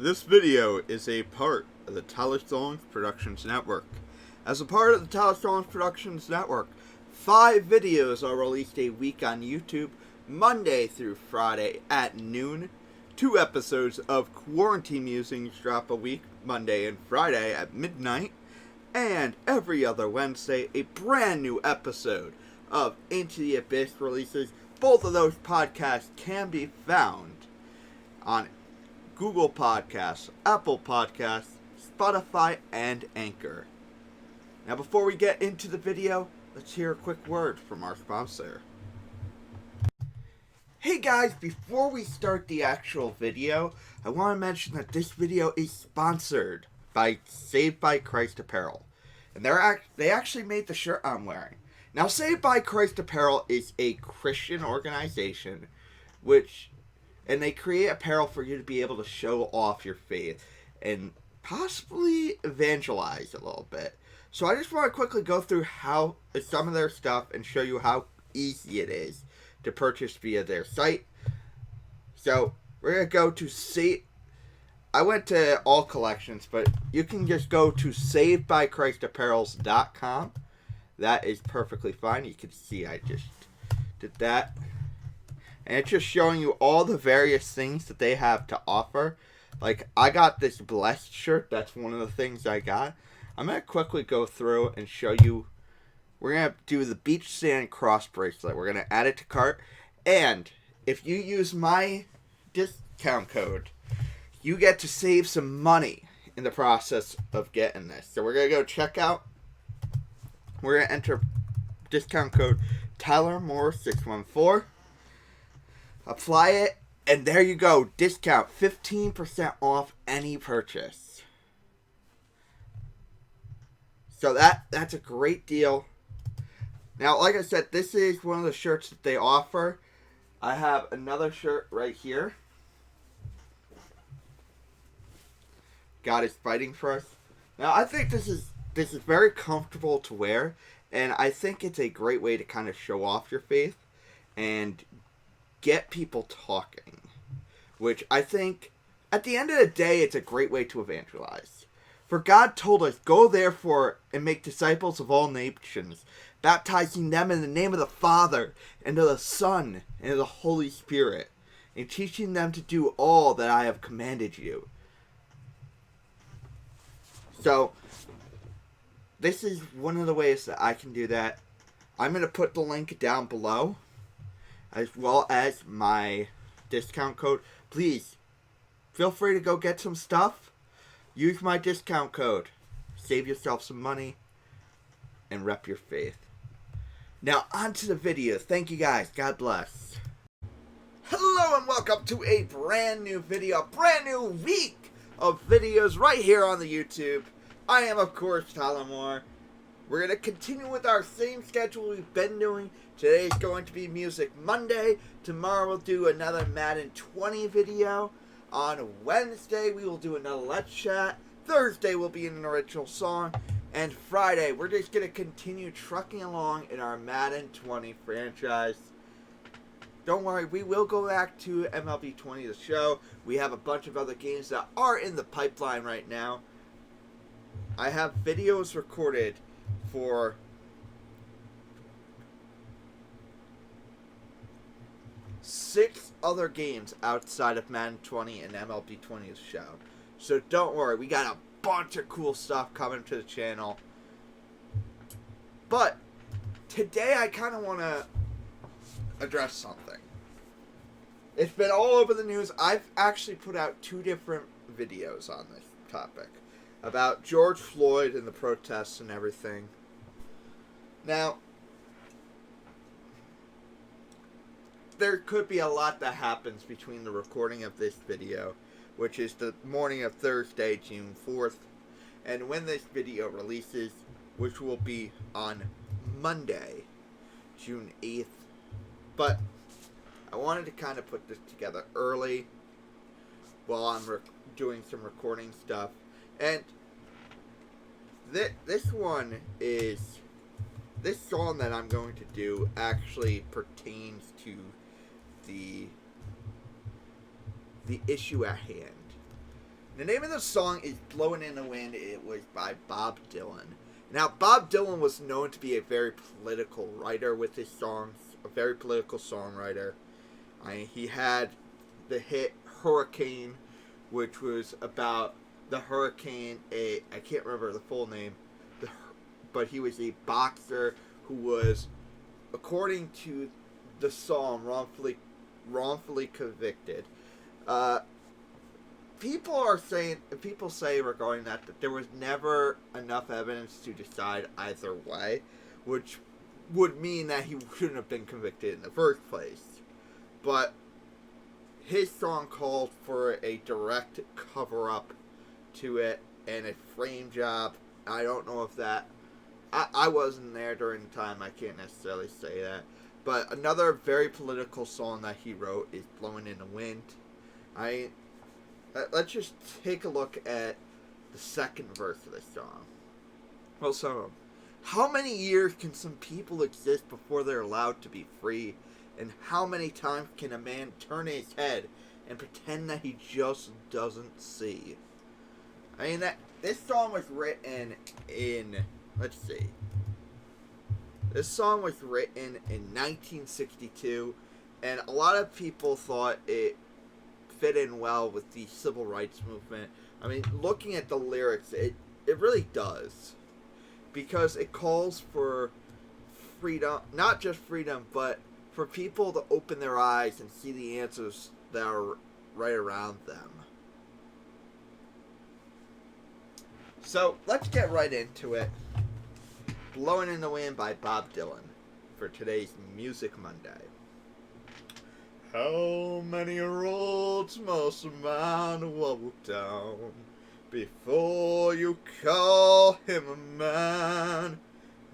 This video is a part of the Tyler Stallings Productions Network. As a part of the Tyler Stallings Productions Network, 5 videos are released a week on YouTube, Monday through Friday at noon. 2 episodes of Quarantine Musings drop a week, Monday and Friday at midnight. And every other Wednesday, a brand new episode of Into the Abyss releases. Both of those podcasts can be found on Google Podcasts, Apple Podcasts, Spotify, and Anchor. Now before we get into the video, let's hear a quick word from our sponsor. Hey guys, before we start the actual video, I want to mention that this video is sponsored by Saved by Christ Apparel. And they actually made the shirt I'm wearing. Now Saved by Christ Apparel is a Christian organization and they create apparel for you to be able to show off your faith and possibly evangelize a little bit. So I just want to quickly go through some of their stuff and show you how easy it is to purchase via their site. So we're going to go to I went to all collections, but you can just go to savedbychristapparels.com. That is perfectly fine. You can see I just did that. And it's just showing you all the various things that they have to offer. Like, I got this Blessed shirt. That's one of the things I got. I'm going to quickly go through and show you. We're going to do the beach sand cross bracelet. We're going to add it to cart. And if you use my discount code, you get to save some money in the process of getting this. So we're going to go check out. We're going to enter discount code TylerMoore614. Apply it, and there you go. Discount 15% off any purchase. So that's a great deal. Now, like I said, this is one of the shirts that they offer. I have another shirt right here. God is fighting for us. Now, I think this is very comfortable to wear, and I think it's a great way to kind of show off your faith and get people talking, which I think at the end of the day it's a great way to evangelize. For God told us, "Go therefore and make disciples of all nations, baptizing them in the name of the Father and of the Son and of the Holy Spirit, and teaching them to do all that I have commanded you." So this is one of the ways that I can do that. I'm going to put the link down below, as well as my discount code. Please, feel free to go get some stuff. Use my discount code. Save yourself some money and rep your faith. Now, on to the video. Thank you guys. God bless. Hello and welcome to a brand new video. A brand new week of videos right here on the YouTube. I am, of course, Tyler Moore. We're going to continue with our same schedule we've been doing. Today is going to be Music Monday. Tomorrow we'll do another Madden 20 video. On Wednesday we will do another Let's Chat. Thursday will be an original song. And Friday we're just going to continue trucking along in our Madden 20 franchise. Don't worry, we will go back to MLB 20 the show. We have a bunch of other games that are in the pipeline right now. I have videos recorded for six other games outside of Madden 20 and MLB 20's show. So don't worry, we got a bunch of cool stuff coming to the channel. But today I kind of want to address something. It's been all over the news. I've actually put out 2 different videos on this topic about George Floyd and the protests and everything. Now, there could be a lot that happens between the recording of this video, which is the morning of Thursday, June 4th, and when this video releases, which will be on Monday, June 8th. But I wanted to kind of put this together early while I'm doing some recording stuff. And this song that I'm going to do actually pertains to the issue at hand. The name of the song is Blowing in the Wind. It was by Bob Dylan. Now, Bob Dylan was known to be a very political writer with his songs, a very political songwriter. He had the hit Hurricane, which was about the hurricane. I can't remember the full name, but he was a boxer who was, according to the song, wrongfully convicted. People say regarding that there was never enough evidence to decide either way, which would mean that he shouldn't have been convicted in the first place. But his song called for a direct cover-up to it and a frame job. I don't know if that... I wasn't there during the time. I can't necessarily say that. But another very political song that he wrote is Blowing in the Wind. Let's just take a look at the second verse of this song. Well, some of them. How many years can some people exist before they're allowed to be free? And how many times can a man turn his head and pretend that he just doesn't see? This song was written in... Let's see. This song was written in 1962, and a lot of people thought it fit in well with the civil rights movement. Looking at the lyrics, it really does. Because it calls for freedom, not just freedom, but for people to open their eyes and see the answers that are right around them. So, let's get right into it. Blowing in the Wind by Bob Dylan for today's Music Monday. How many roads must a man walk down before you call him a man?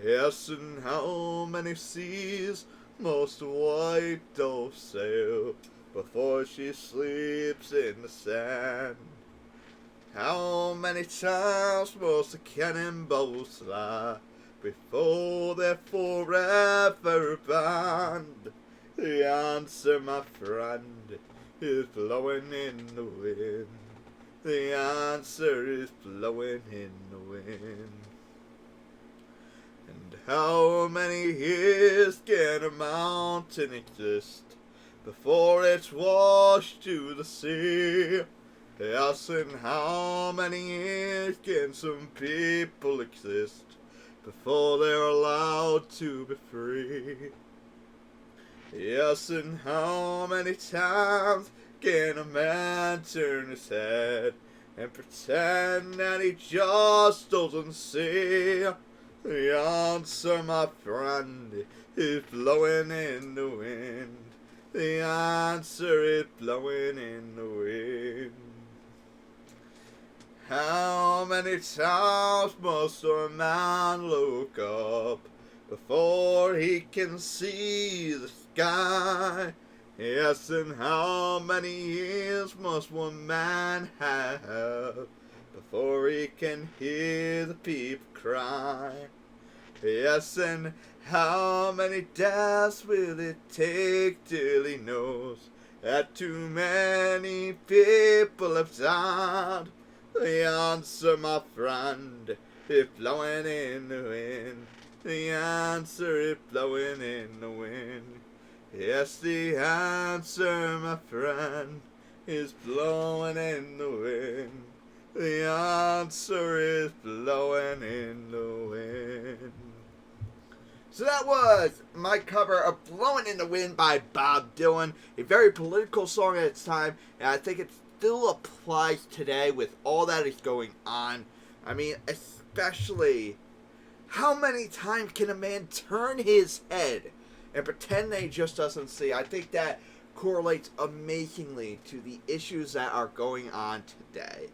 Yes, and how many seas must a white dove sail before she sleeps in the sand? How many times must a cannonball fly before they're forever banned? The answer, my friend, is blowing in the wind. The answer is blowing in the wind. And how many years can a mountain exist before it's washed to the sea? Yes, and how many years can some people exist before they're allowed to be free? Yes, and how many times can a man turn his head and pretend that he just doesn't see? The answer, my friend, is blowing in the wind. The answer is blowing in the wind. How many times must a man look up before he can see the sky? Yes, and how many years must one man have before he can hear the people cry? Yes, and how many deaths will it take till he knows that too many people have died? The answer, my friend, is blowing in the wind. The answer is blowing in the wind. Yes, the answer, my friend, is blowing in the wind. The answer is blowing in the wind. So that was my cover of Blowing in the Wind by Bob Dylan. A very political song at its time, and I think it still applies today with all that is going on. Especially, how many times can a man turn his head and pretend that he just doesn't see? I think that correlates amazingly to the issues that are going on today.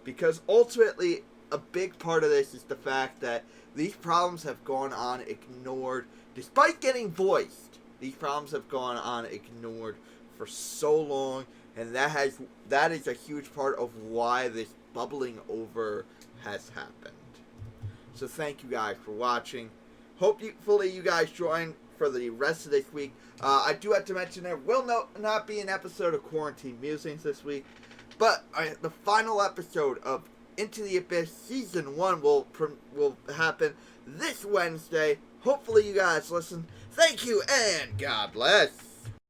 Because ultimately, a big part of this is the fact that these problems have gone on ignored. Despite getting voiced, these problems have gone on ignored for so long. And that is a huge part of why this bubbling over has happened. So thank you guys for watching. Hopefully you guys join for the rest of this week. I do have to mention there will not be an episode of Quarantine Musings this week. But the final episode of Into the Abyss Season 1 will happen this Wednesday. Hopefully you guys listen. Thank you and God bless.